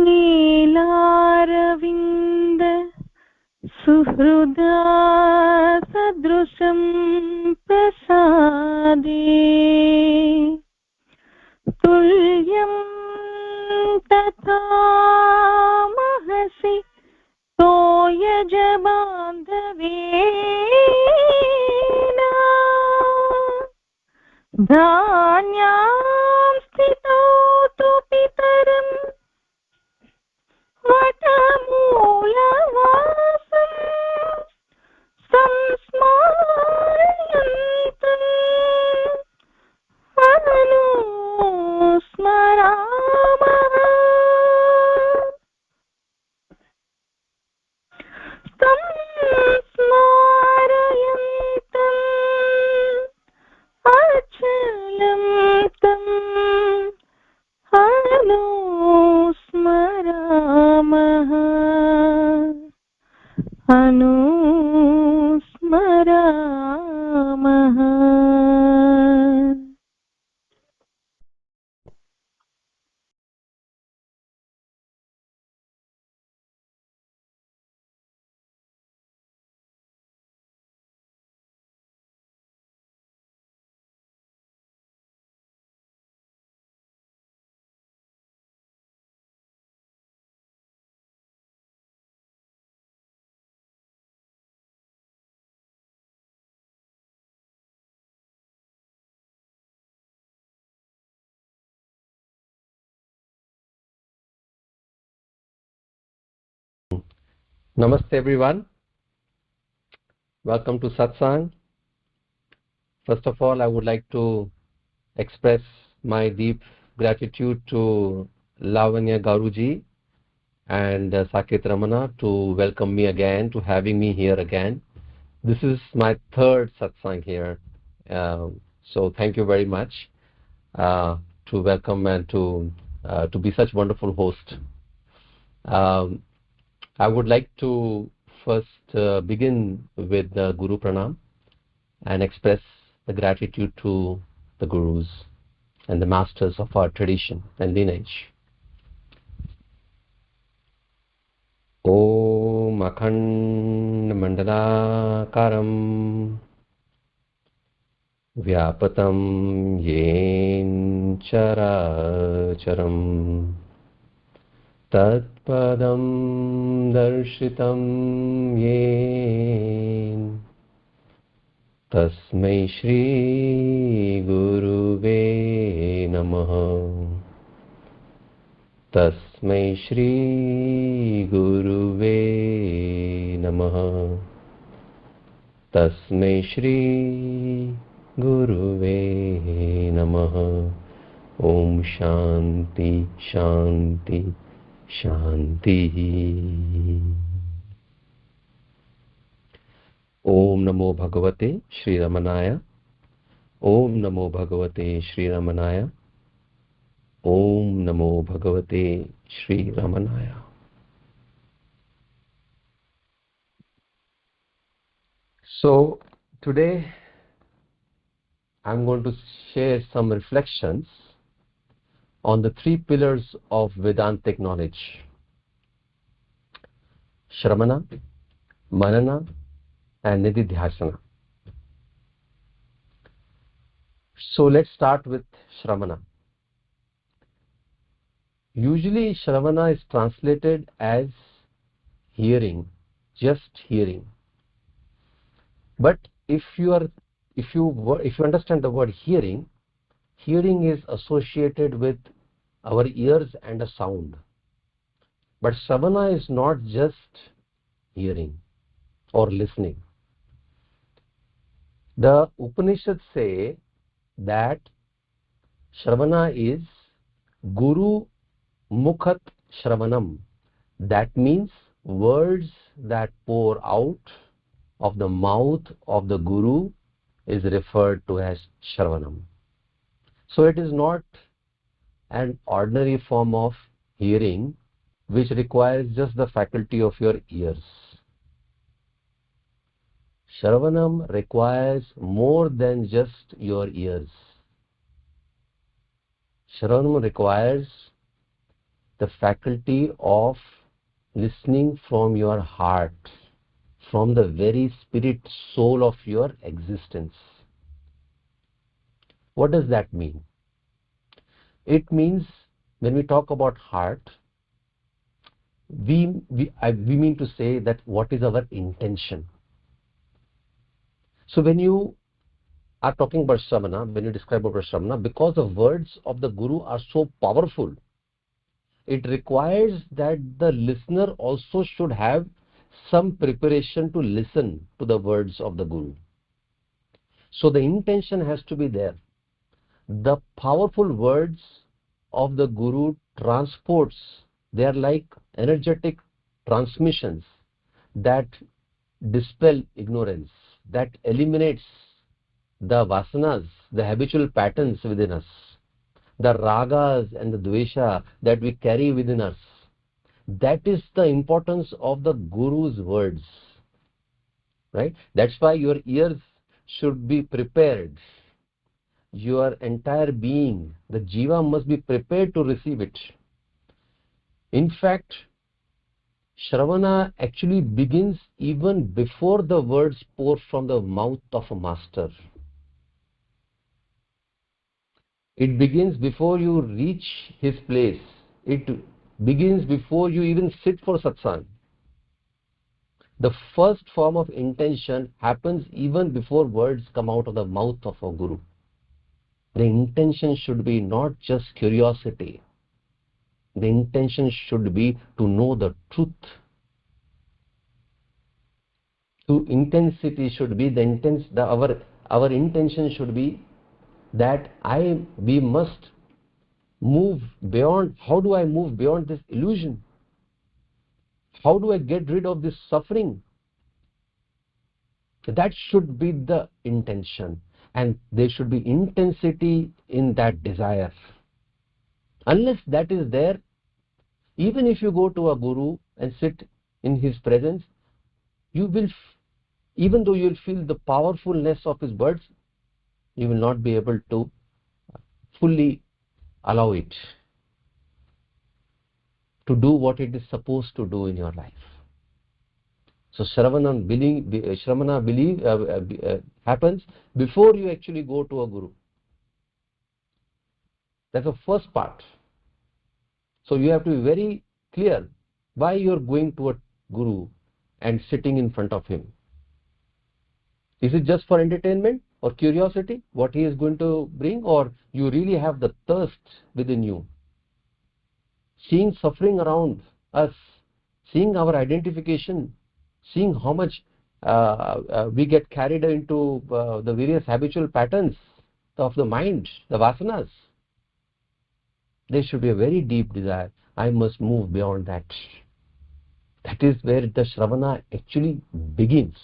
नीलारविन्द सुहृदा सदृशं प्रसादे तुल्यं तथा महसि तोयजबान्धवेन धान्यां स्थितौ तु पितरम् वटमूलवासं संस्मरन्तम् अनुस्मरामः संस्मरयन्तम् अचलं तम् अनुस्मरामः अनुस्मरामः. Namaste everyone. Welcome to Satsang. First of all, I would like to express my deep gratitude to Lavanya Garuji and Saket Ramana to welcome me again, to having me here again. This is my third Satsang here. So thank you very much to welcome and to be such wonderful host. I would like to first begin with the Guru Pranam and express the gratitude to the Gurus and the masters of our tradition and lineage. Om Akhand Mandalakaram Vyapatam Yen Characharam Tatpadam Darshitam Yen Tasmai Shri Guruve Namaha Tasmai Shri Guruve Namaha Tasmai Shri Guruve Namaha. Om Shanti Shanti Shanti. Om Namo Bhagavate Sri Ramanaya. Om Namo Bhagavate Sri Ramanaya. Om Namo Bhagavate Sri Ramanaya. So today I'm going to share some reflections on the three pillars of Vedantic knowledge: Shravana, Manana and Nididhyasana. So let's start with Shravana. Usually Shravana is translated as hearing, just hearing. But if you understand the word hearing, hearing is associated with our ears and a sound. But Shravana is not just hearing or listening. The Upanishads say that Shravana is Guru Mukhat Shravanam. That means words that pour out of the mouth of the Guru is referred to as Shravanam. So it is not an ordinary form of hearing which requires just the faculty of your ears. Shravanam requires more than just your ears. Shravanam requires the faculty of listening from your heart, from the very spirit, soul of your existence. What does that mean? It means when we talk about heart, we mean to say that what is our intention. So when you are talking about Shravana, when you describe about Shravana, because the words of the Guru are so powerful, it requires that the listener also should have some preparation to listen to the words of the Guru. So the intention has to be there. The powerful words of the Guru transports, they are like energetic transmissions that dispel ignorance, that eliminates the vasanas, the habitual patterns within us, the ragas and the dvesha that we carry within us. That is the importance of the Guru's words, right? That's why your ears should be prepared. Your entire being, the jiva, must be prepared to receive it. In fact, Shravana actually begins even before the words pour from the mouth of a master. It begins before you reach his place. It begins before you even sit for satsang. The first form of intention happens even before words come out of the mouth of a guru. The intention should be not just curiosity. The intention should be to know the truth. To intensity should be our intention should be that we must move beyond. How do I move beyond this illusion? How do I get rid of this suffering? That should be the intention, and there should be intensity in that desire. Unless that is there, even if you go to a guru and sit in his presence, you will, even though you will feel the powerfulness of his words, you will not be able to fully allow it to do what it is supposed to do in your life. So Shravana happens before you actually go to a guru. That's the first part. So you have to be very clear why you are going to a guru and sitting in front of him. Is it just for entertainment or curiosity, what he is going to bring, or you really have the thirst within you? Seeing suffering around us, seeing our identification, seeing how much we get carried into the various habitual patterns of the mind, the vasanas. There should be a very deep desire. I must move beyond that. That is where the Shravana actually begins.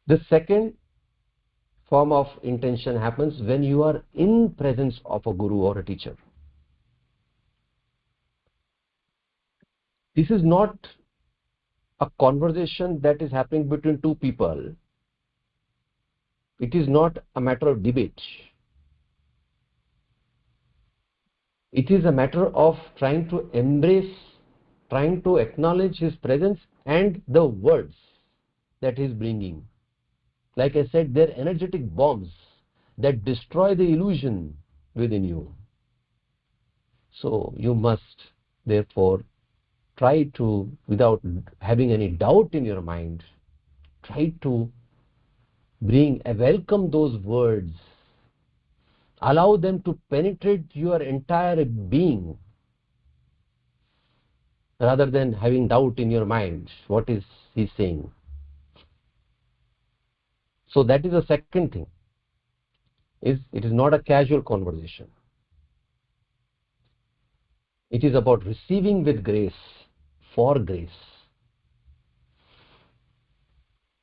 The second form of intention happens when you are in presence of a guru or a teacher. This is not a conversation that is happening between two people. It is not a matter of debate. It is a matter of trying to embrace, trying to acknowledge his presence and the words that he is bringing. Like I said, they're energetic bombs that destroy the illusion within you. So you must therefore try to, without having any doubt in your mind, try to welcome those words. Allow them to penetrate your entire being, rather than having doubt in your mind. What is he saying? So that is the second thing. It is not a casual conversation. It is about receiving with grace, for grace.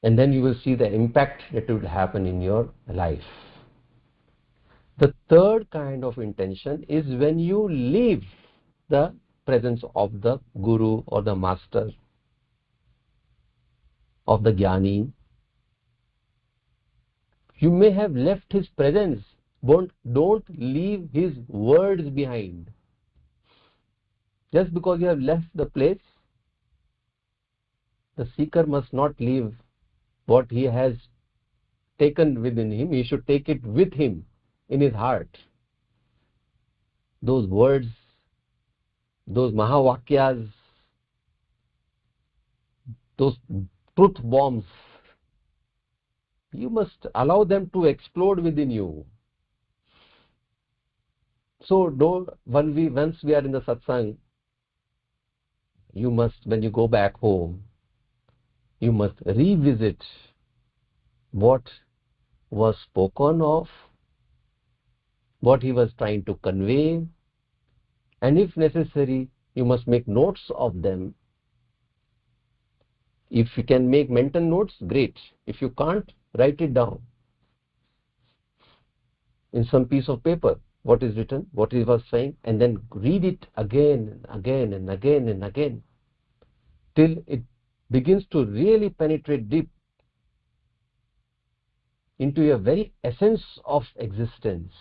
And then you will see the impact that will happen in your life. The third kind of intention is when you leave the presence of the guru or the master, of the jnani. You may have left his presence Don't leave his words behind. Just because you have left the place, the seeker must not leave what he has taken within him. He should take it with him in his heart. Those words, those mahavakyas, those truth bombs, you must allow them to explode within you. So once we are in the satsang, you must, when you go back home, you must revisit what was spoken of, what he was trying to convey, and if necessary, you must make notes of them. If you can make mental notes, great. If you can't, write it down in some piece of paper, what is written, what he was saying, and then read it again and again and again and again till it begins to really penetrate deep into your very essence of existence.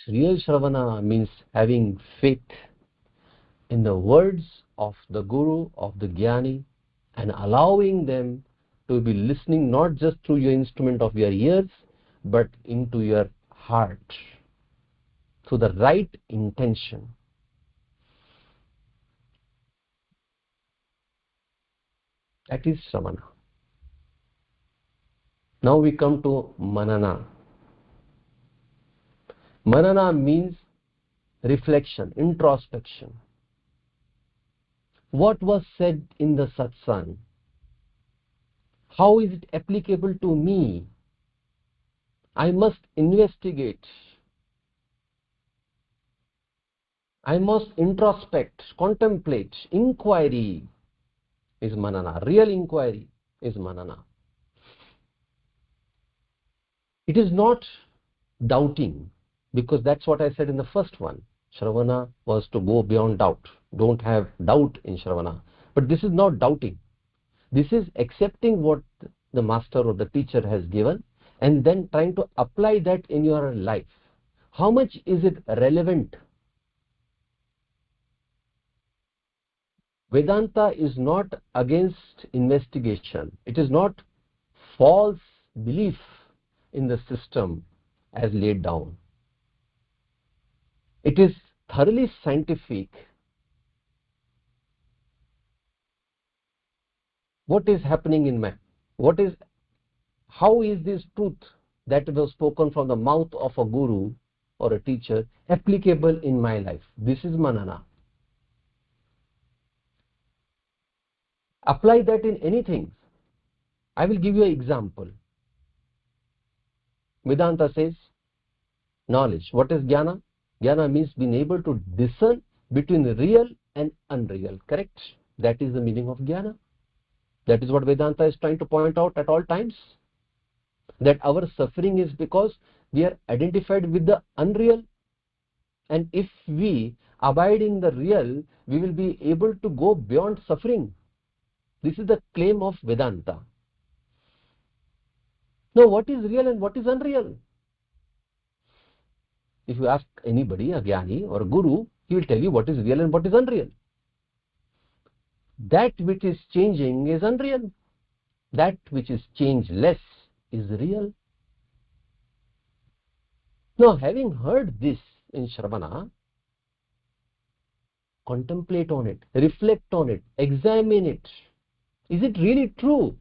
Real Sravana means having faith in the words of the Guru, of the Jnani, and allowing them to be listening not just through your instrument of your ears, but into your heart, through the right intention. That is Sravana. Now we come to Manana. Manana means reflection, introspection. What was said in the satsang? How is it applicable to me? I must investigate. I must introspect, contemplate. Inquiry is Manana. Real inquiry is Manana. It is not doubting, because that's what I said in the first one. Shravana was to go beyond doubt. Don't have doubt in Shravana. But this is not doubting. This is accepting what the master or the teacher has given and then trying to apply that in your life. How much is it relevant? Vedanta is not against investigation. It is not false belief in the system as laid down. It is thoroughly scientific. What is happening in man? How is this truth that was spoken from the mouth of a guru or a teacher applicable in my life? This is Manana. Apply that in anything. I will give you an example. Vedanta says knowledge. What is jnana? Jnana means being able to discern between real and unreal. Correct? That is the meaning of jnana. That is what Vedanta is trying to point out at all times. That our suffering is because we are identified with the unreal. And if we abide in the real, we will be able to go beyond suffering. This is the claim of Vedanta. Now, what is real and what is unreal? If you ask anybody, a Jnani or a Guru, he will tell you what is real and what is unreal. That which is changing is unreal. That which is changeless is real. Now, having heard this in Shravana, contemplate on it, reflect on it, examine it. Is it really true?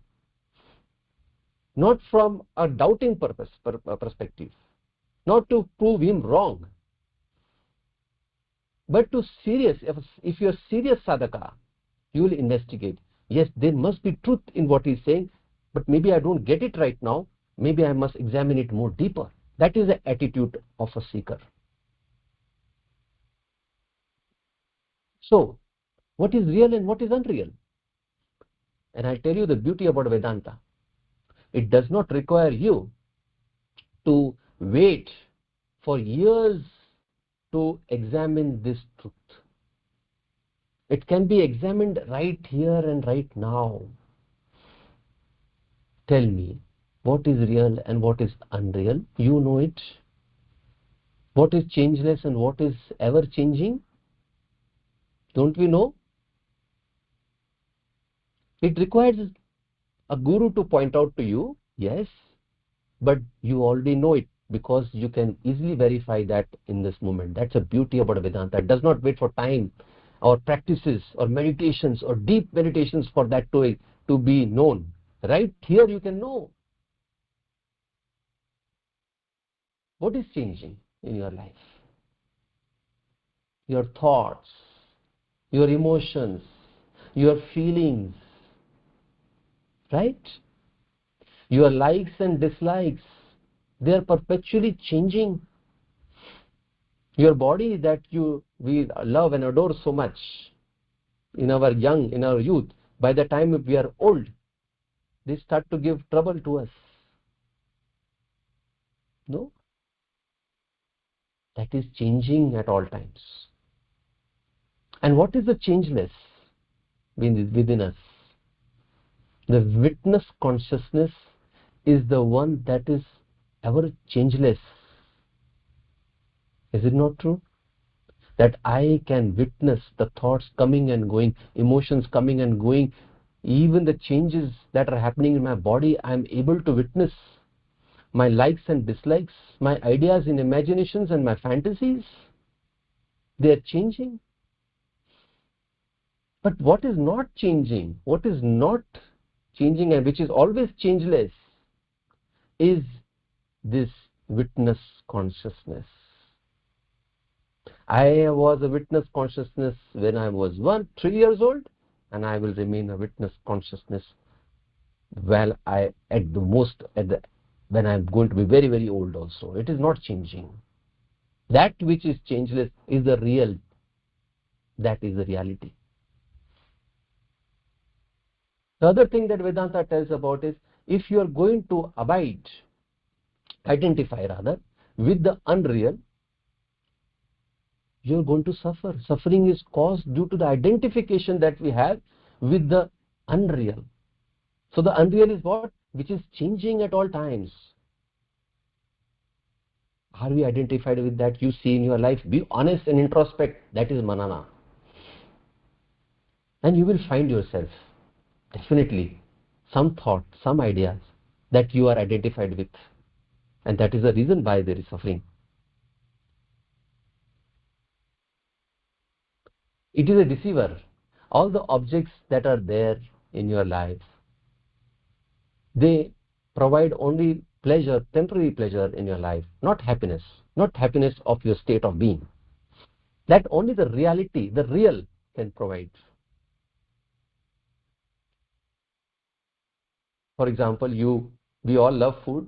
Not from a doubting perspective, not to prove him wrong, but to serious. If you are serious sadhaka, you will investigate. Yes, there must be truth in what he is saying, but maybe I don't get it right now. Maybe I must examine it more deeper. That is the attitude of a seeker. So, what is real and what is unreal? And I'll tell you the beauty about Vedanta. It does not require you to wait for years to examine this truth. It can be examined right here and right now. Tell me, what is real and what is unreal. You know it. What is changeless and what is ever changing. Don't we know? It requires a guru to point out to you, yes, but you already know it because you can easily verify that in this moment. That's the beauty about Vedanta. It does not wait for time or practices or meditations or deep meditations for that to be known. Right here you can know what is changing in your life. Your thoughts, your emotions, your feelings, right? Your likes and dislikes, they are perpetually changing. Your body that we love and adore so much in our youth, by the time we are old, they start to give trouble to us. No? That is changing at all times. And what is the changeless within us? The witness consciousness is the one that is ever changeless. Is it not true? That I can witness the thoughts coming and going, emotions coming and going, even the changes that are happening in my body, I am able to witness my likes and dislikes, my ideas and imaginations and my fantasies. They are changing. But what is not changing, and which is always changeless, is this witness consciousness. I was a witness consciousness when I was 3 years old, and I will remain a witness consciousness when I'm going to be very, very old also. It is not changing. That which is changeless is the real. That is the reality. The other thing that Vedanta tells about is, if you are going to identify rather, with the unreal, you are going to suffer. Suffering is caused due to the identification that we have with the unreal. So the unreal is what? Which is changing at all times. Are we identified with that? You see in your life, be honest and introspect. That is manana. And you will find yourself, definitely, some thought, some ideas that you are identified with. And that is the reason why there is suffering. It is a deceiver. All the objects that are there in your life, they provide only pleasure, temporary pleasure in your life, not happiness of your state of being. That only the reality, the real, can provide. For example, we all love food,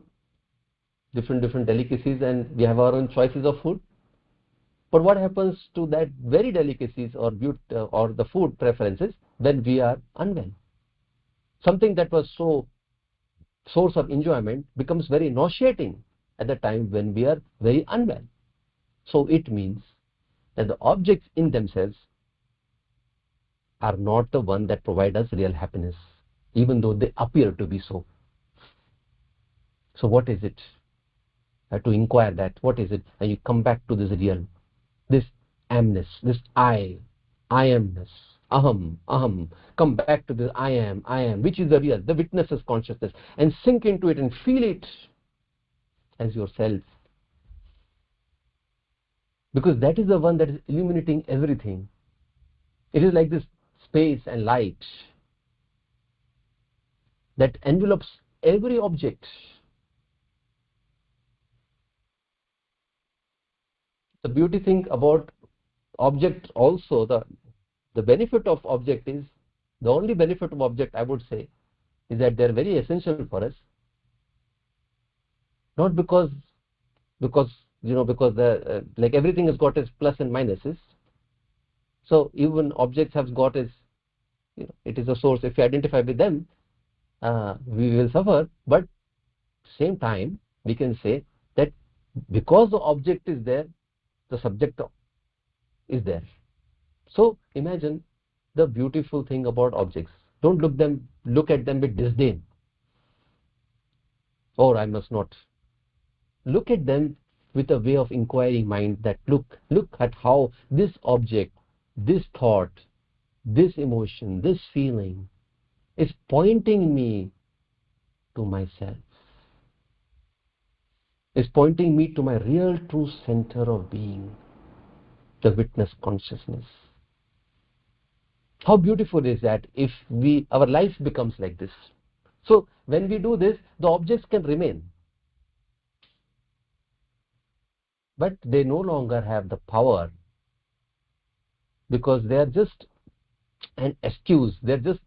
different delicacies, and we have our own choices of food. But what happens to that very delicacies or the food preferences when we are unwell? Something that was so source of enjoyment becomes very nauseating at the time when we are very unwell. So it means that the objects in themselves are not the one that provide us real happiness, even though they appear to be so. So what is it? I have to inquire that. What is it? And you come back to this real, this amness, this I amness, aham. Come back to this I am, which is the real, the witness's consciousness, and sink into it and feel it as yourself. Because that is the one that is illuminating everything. It is like this space and light that envelopes every object. The beauty thing about object also, the benefit of object is, the only benefit of object I would say, is that they are very essential for us. Not because like everything has got its plus and minuses. So even objects have got its, it is a source. If you identify with them, we will suffer. But same time, we can say that because the object is there, the subject is there. So imagine the beautiful thing about objects. Don't look at them with disdain. or I must not. Look at them with a way of inquiring mind that look at how this object, this thought, this emotion, this feeling is pointing me to myself, is pointing me to my real true center of being, the witness consciousness. How beautiful is that if our life becomes like this. So when we do this, the objects can remain, but they no longer have the power, because they are just an excuse. They're just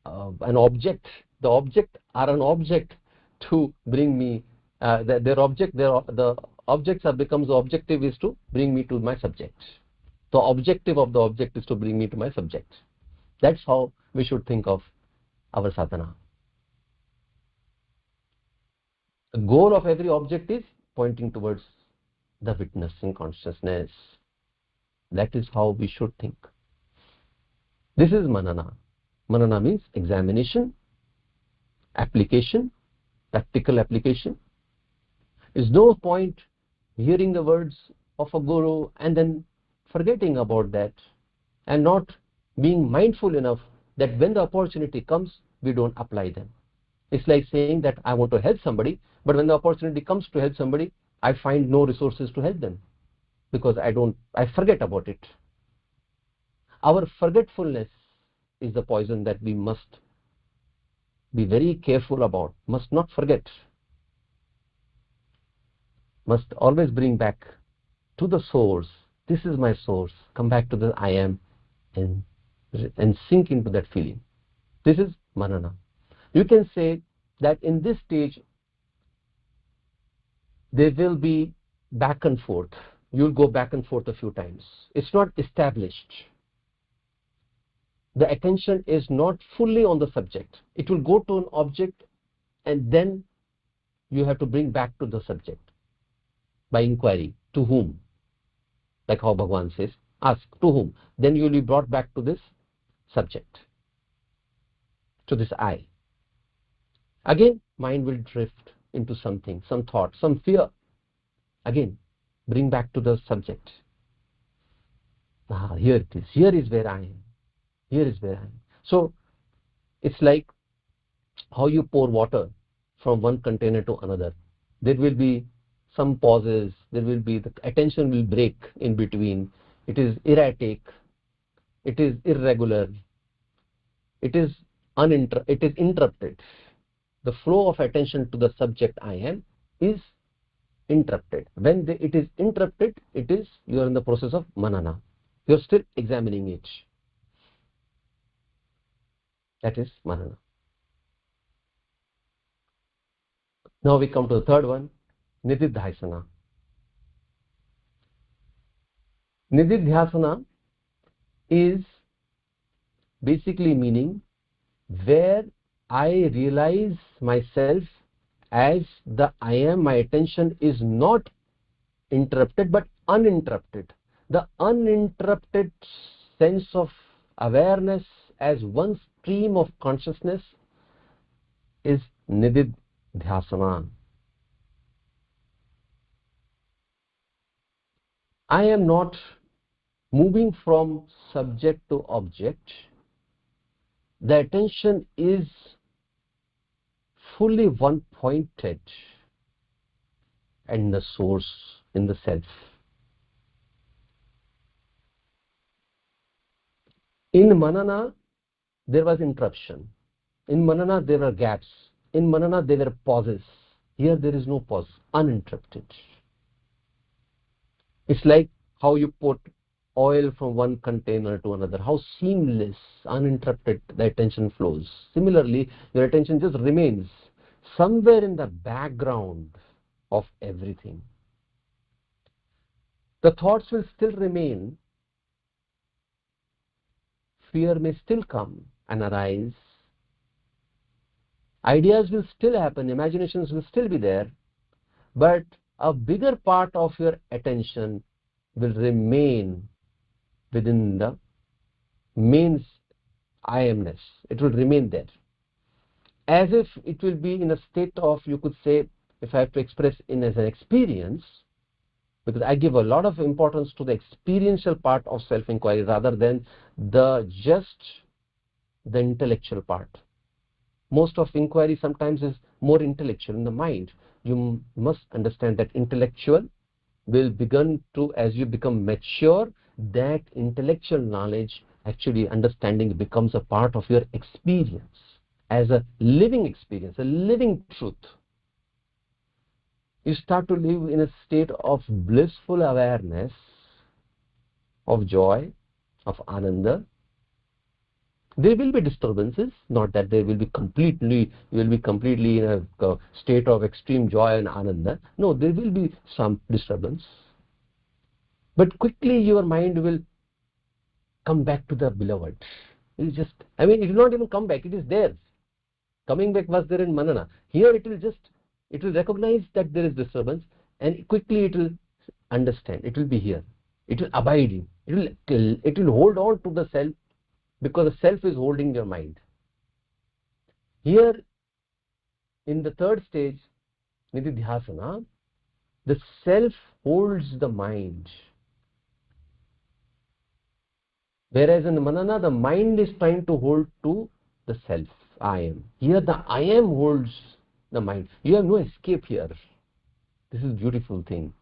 an object. The object are an object to bring me. The objects are becomes the objective is to bring me to my subject. The objective of the object is to bring me to my subject. That's how we should think of our sadhana. The goal of every object is pointing towards the witnessing consciousness. That is how we should think. This is manana. Manana means examination, application, practical application. Is no point hearing the words of a guru and then forgetting about that and not being mindful enough that when the opportunity comes, we don't apply them. It's like saying that I want to help somebody, but when the opportunity comes to help somebody, I find no resources to help them because I forget about it. Our forgetfulness is the poison that we must be very careful about, must not forget, must always bring back to the source. This is my source. Come back to the I am and sink into that feeling. This is manana. You can say that in this stage there will be back and forth. You'll go back and forth a few times. It's not established. The attention is not fully on the subject. It will go to an object and then you have to bring back to the subject by inquiry. To whom? Like how Bhagavan says, ask to whom. Then you will be brought back to this subject, to this I. Again, mind will drift into something, some thought, some fear. Again, bring back to the subject. Here it is. Here is where I am. Here is where I am. So, it's like how you pour water from one container to another. There will be some pauses. There will be, the attention will break in between. It is erratic. It is irregular. It is interrupted. The flow of attention to the subject I am is interrupted. When it is interrupted, you are in the process of manana. You are still examining it. That is manana. Now we come to the third one, Nididhyasana. Nididhyasana is basically meaning where I realize myself as the I am. My attention is not interrupted but uninterrupted. The uninterrupted sense of awareness as one stream of consciousness is Nididhyasana. I am not moving from subject to object. The attention is fully one pointed in the source, in the self. In manana, there was interruption. In manana, there were gaps. In manana, there were pauses. Here, there is no pause, uninterrupted. It's like how you put oil from one container to another. How seamless, uninterrupted the attention flows. Similarly, your attention just remains somewhere in the background of everything. The thoughts will still remain. Fear may still come and arise. Ideas will still happen. Imaginations will still be there. But a bigger part of your attention will remain within the main I amness. It will remain there. As if it will be in a state of, you could say, if I have to express in as an experience, because I give a lot of importance to the experiential part of self-inquiry rather than just the intellectual part. Most of inquiry sometimes is more intellectual in the mind. You must understand that intellectual will begin to, as you become mature, that intellectual knowledge, actually understanding, becomes a part of your experience as a living experience, a living truth. You start to live in a state of blissful awareness, of joy, of ananda. There will be disturbances, not that there will be completely, you will be completely in a state of extreme joy and ananda. No, there will be some disturbance. But quickly your mind will come back to the beloved. It is just, I mean, it will not even come back, it is there. Coming back was there in Manana. Here it will recognize that there is disturbance, and quickly it will understand. It will be here. It will abide in. It will hold on to the self, because the self is holding your mind. Here, in the third stage, Nididhyasana, the self holds the mind. Whereas in Manana, the mind is trying to hold to the self, I am. Here the I am holds the mind. You have no escape here. This is a beautiful thing.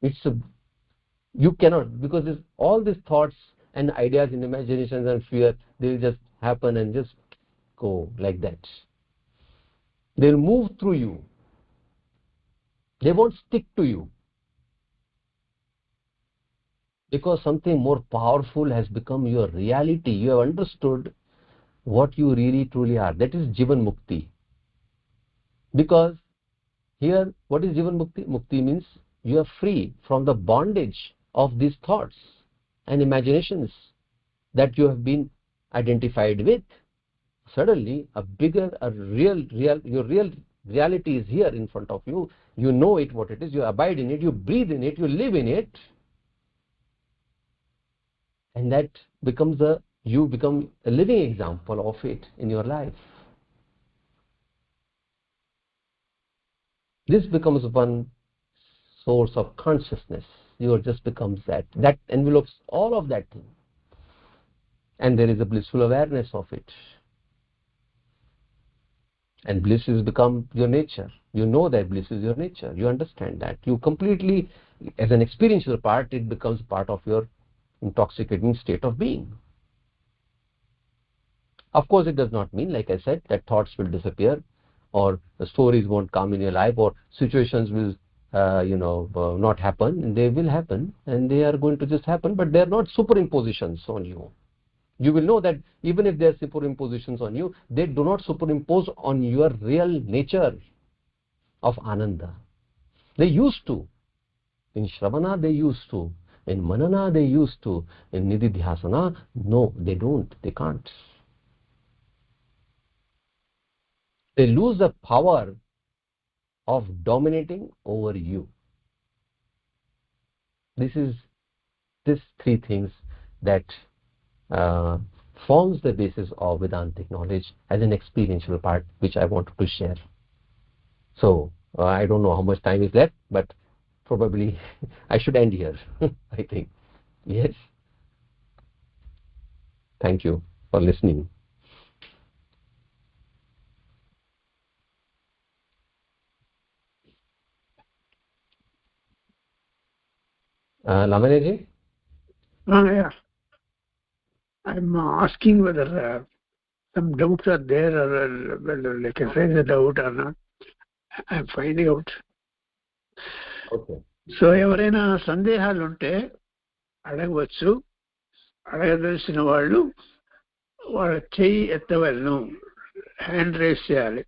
You cannot, because all these thoughts and ideas and imaginations and fear, they will just happen and just go like that. They will move through you. They won't stick to you. Because something more powerful has become your reality. You have understood what you really truly are. That is Jivan Mukti. Because here, what is Jivan Mukti? Mukti means you are free from the bondage of these thoughts and imaginations that you have been identified with. Suddenly, your real reality is here in front of you. You know it, what it is. You abide in it. You breathe in it. You live in it. And that you become a living example of it in your life. This becomes one source of consciousness. You just becomes that envelopes all of that thing, and there is a blissful awareness of it, and bliss has become your nature. You know that bliss is your nature. You understand that. You completely, as an experiential part, it becomes part of your intoxicating state of being. Of course, it does not mean, like I said, that thoughts will disappear, or the stories won't come in your life, or situations will not happen. They will happen, and they are going to just happen, but they are not superimpositions on you. You will know that even if they are superimpositions on you, they do not superimpose on your real nature of ananda. They used to. In Sravana, they used to. In Manana, they used to. In Nididhyasana, no, they don't. They can't. They lose the power of dominating over you. These three things that forms the basis of Vedantic knowledge as an experiential part, which I wanted to share. So I don't know how much time is left, but probably I should end here. I think. Yes. Thank you for listening. Lavanya? Yeah. I'm asking whether some doubts are there, or whether they can raise a doubt or not. I'm finding out. Okay. So ఎవరైనా సందేహాలు ఉంటే అడగవచ్చు. అడగదలసిన వాళ్ళు వాళ్ళ చెయ్యి ఎత్తవలను, hand race చేయాలి.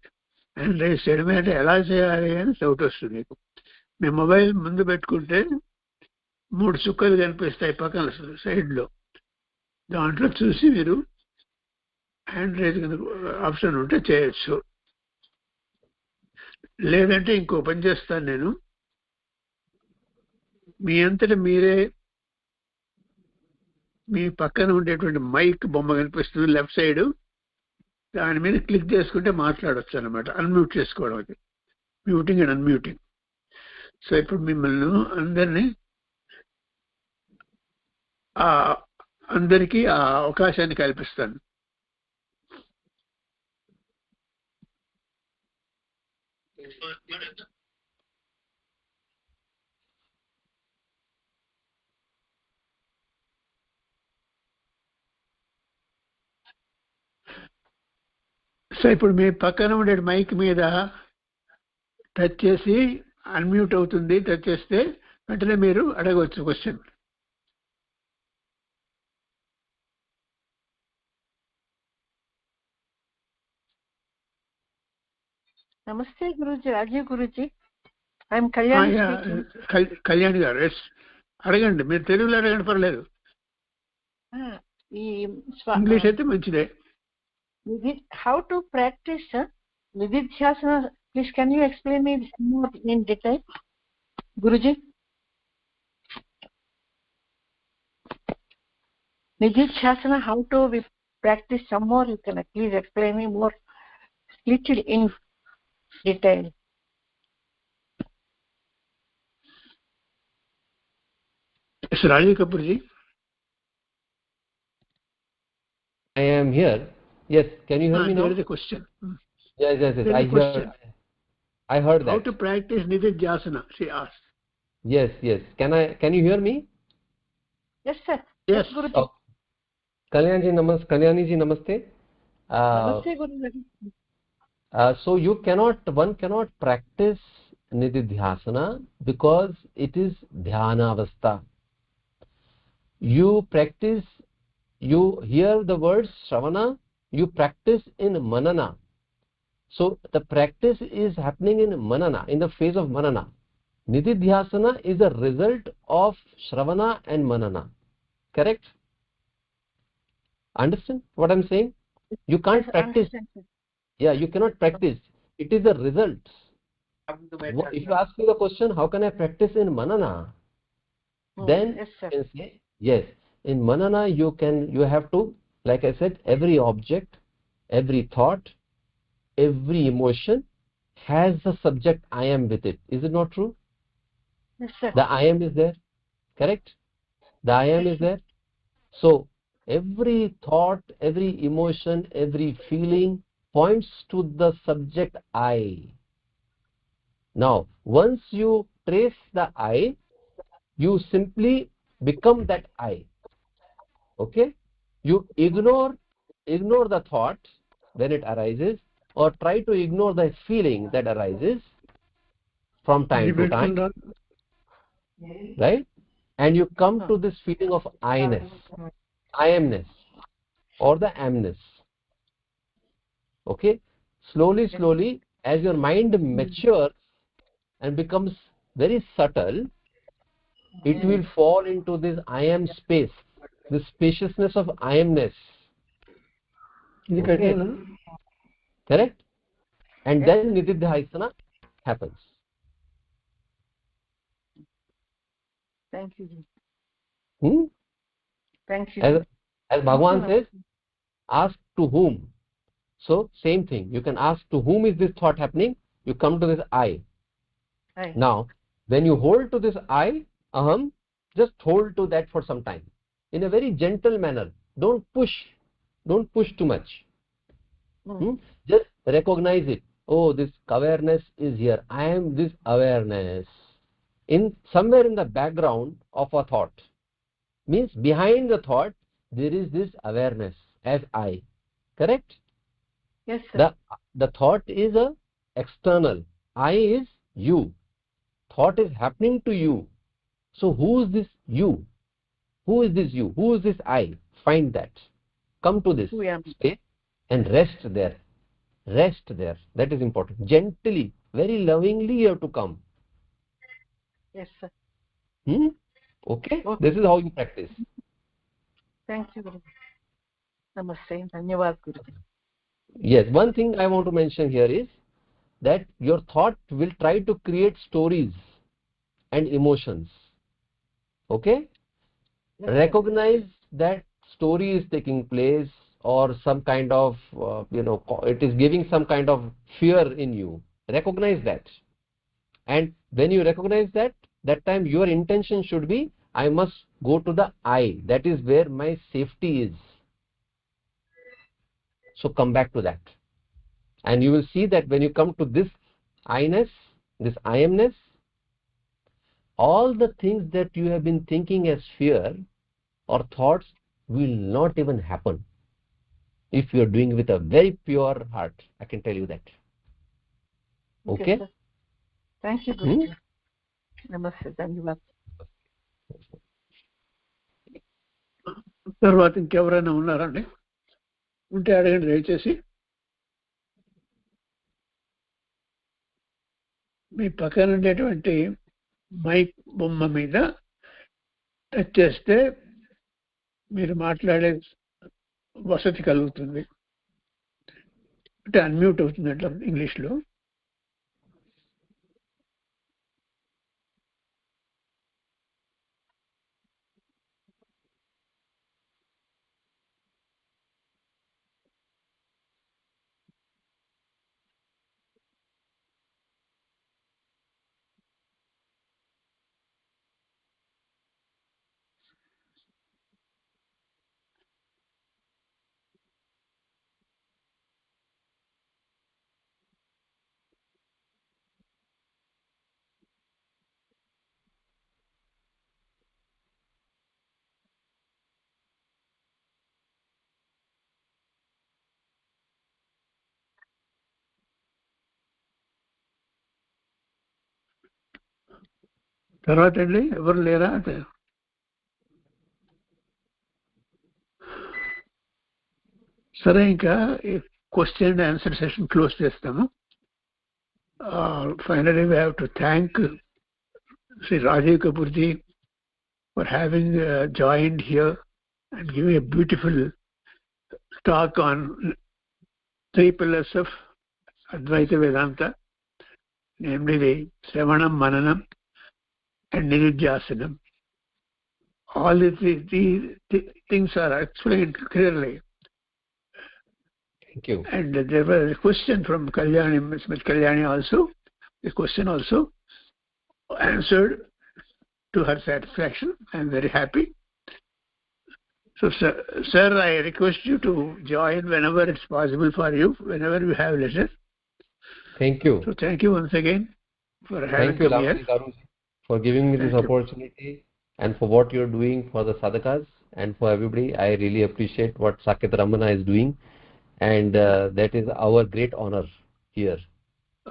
Hand race చేయడమే అంటే ఎలా చేయాలి అని డౌట్ వస్తుంది మీకు. మీ మొబైల్ ముందు పెట్టుకుంటే 3 చుక్కలు కనిపిస్తాయి పక్కన సైడ్లో. దాంట్లో చూసి మీరు హ్యాండ్ రేజ్ ఆప్షన్ ఉంటే చేయొచ్చు. లేదంటే ఇంకో పని చేస్తాను నేను. మీ అంతటా మీరే మీ పక్కన ఉండేటువంటి మైక్ బొమ్మ కనిపిస్తుంది లెఫ్ట్ సైడ్, దాని మీద క్లిక్ చేసుకుంటే మాట్లాడొచ్చు అనమాట. అన్మ్యూట్ చేసుకోవడం. అది మ్యూటింగ్ అండ్ అన్మ్యూటింగ్. సో ఇప్పుడు మిమ్మల్ని అందరికీ ఆ అవకాశాన్ని కల్పిస్తాను. సో ఇప్పుడు మీ పక్కన ఉండే మైక్ మీద టచ్ చేసి అన్మ్యూట్ అవుతుంది. టచ్ చేస్తే వెంటనే మీరు అడగవచ్చు question. Namaste, Guruji. Rajiv Guruji. I am Kalyan speaking. Kalyan గారు, ఎస్, అడగండి. మీరు తెలుగులో అడగండి, పర్లేదు. ఇంగ్లీష్ అయితే మంచిదే. How to practice Nididhyasana? Please, can you explain me more in detail, Guruji? Nididhyasana, how to we practice some more? You can please explain me more, little in detail. Yes, Rajiv Kapurji. I am here. Yes, can you hear me now? There is a question. Yes. I heard that. How to practice Nididhyasana, she asked. Yes. Can you hear me? Yes, sir. Yes, Guruji. Oh. Kalyani ji, namaste. Namaste, Guruji. So one cannot practice Nididhyasana because it is dhyana avastha. You hear the words Sravana, you practice in Manana. So the practice is happening in Manana, in the phase of Manana. Nididhyasana is a result of Sravana and Manana. Correct? Understand what I'm saying? You can't practice. Yeah, you cannot practice. It is the result. If you ask me the question, how can I practice in Manana? Then yes, sir. you can say, yes, in Manana you have to, like I said, every object, every thought, every emotion has the subject I am with it. Is it not true? Yes, sir. The I am is there. Correct? The I am is there. So every thought, every emotion, every feeling points to the subject I. Now once you trace the I, you simply become that I. Okay? You ignore the thought when it arises, or try to ignore the feeling that arises from time to time, right? And you come to this feeling of I-ness, I amness, or the amness. Okay? Slowly, as your mind matures and becomes very subtle, it will fall into this I am space, this spaciousness of I amness. Okay? Correct? And then Nididhyasana happens. Thank you. Thank you. As Bhagavan says, ask to whom. So same thing, you can ask to whom is this thought happening. You come to this I. Now when you hold to this I, aham, just hold to that for some time in a very gentle manner. Don't push too much. Just recognize it. Oh, this awareness is here. I am this awareness. In somewhere in the background of a thought, means behind the thought there is this awareness as I. Correct? Yes, sir. The thought is a external. I is you. Thought is happening to you. So who is this you? Who is this you? Who is this I? Find that. Come to this space and rest there. Rest there. That is important. Gently, very lovingly you have to come. Yes, sir. Okay? This is how you practice. Thank you, Guru. Namaste. Dhanyavad, Guruji. Yes, one thing I want to mention here is that your thought will try to create stories and emotions. Okay? Yes, recognize that story is taking place, or some kind of it is giving some kind of fear in you. Recognize that. And when you recognize that, that time your intention should be, I must go to the I. That is where my safety is. So come back to that. And you will see that when you come to this I-ness, this I amness, all the things that you have been thinking as fear or thoughts will not even happen. If you are doing with a very pure heart, I can tell you that. Okay? Sir. Thank you, Guruji. Namaste. Dhanyavad. తర్వాత ఇంకెవరైనా ఉన్నారండి? ఉంటే అడగండి దయచేసి. మీ పక్కన ఉండేటువంటి mic బొమ్మ మీద టచ్ చేస్తే మీరు మాట్లాడే వసతి కలుగుతుంది. అంటే అన్మ్యూట్ అవుతుంది అట్లా ఇంగ్లీష్లో. తర్వాత అండి ఎవరు లేరా? సరే, ఇంకా question and answer session close చేస్తాము. Finally, we have to thank Sri Rajiv Kapurji for having joined here and giving a beautiful talk on 3 pillars of Advaita Vedanta, namely the Sravana Manana and Nididhyasana. All these things are explained clearly. Thank you. And there was a question from Kalyani, Ms. Kalyani also. The question also answered to her satisfaction. I am very happy. So, sir, I request you to join whenever it's possible for you, whenever you have leisure. Thank you. So, thank you once again for having come here. Thank you, for giving me this opportunity and for what you're doing for the sadhakas and for everybody. I really appreciate what Sakit Ramana is doing, and that is our great honor here.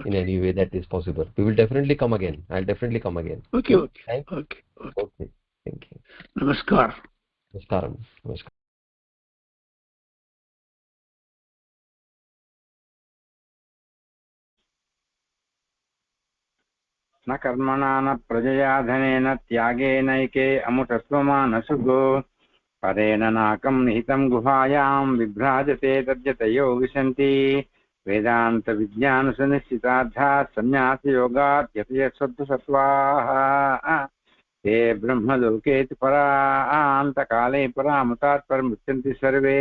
In any way that is possible, we will definitely come again. I'll definitely come again. Okay. Thank you. Namaskar. Namaskaram. Nakarmana na prajaya dhanena tyagenayke amutasvamaanasugho parena nakam nihitam guhayam vibhrajate tadyatayo visanti Vedanta vijnana sunishtitadha sannyasa yogat yataya sattva sattvaha te brahmaloke paranta kale paramutat paramutyanti sarve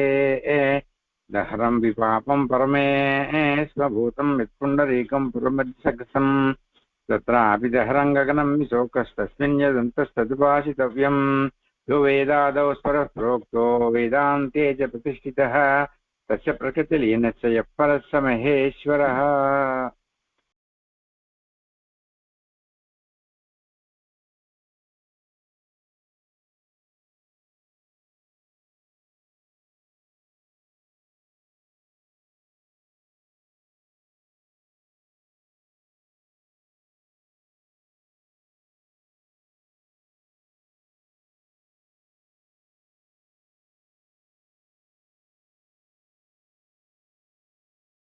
dahram vipapam parame svabhutam mitpundarikam puramadsagasam तत्रापि दहरङ्गगनं विशोकस्तस्मिन् यदन्तस्तदुपासितव्यं यो वेदादौ स्वरः प्रोक्तो वेदान्ते च प्रतिष्ठितः तस्य प्रकृतिलीनस्य यः परः स महेश्वरः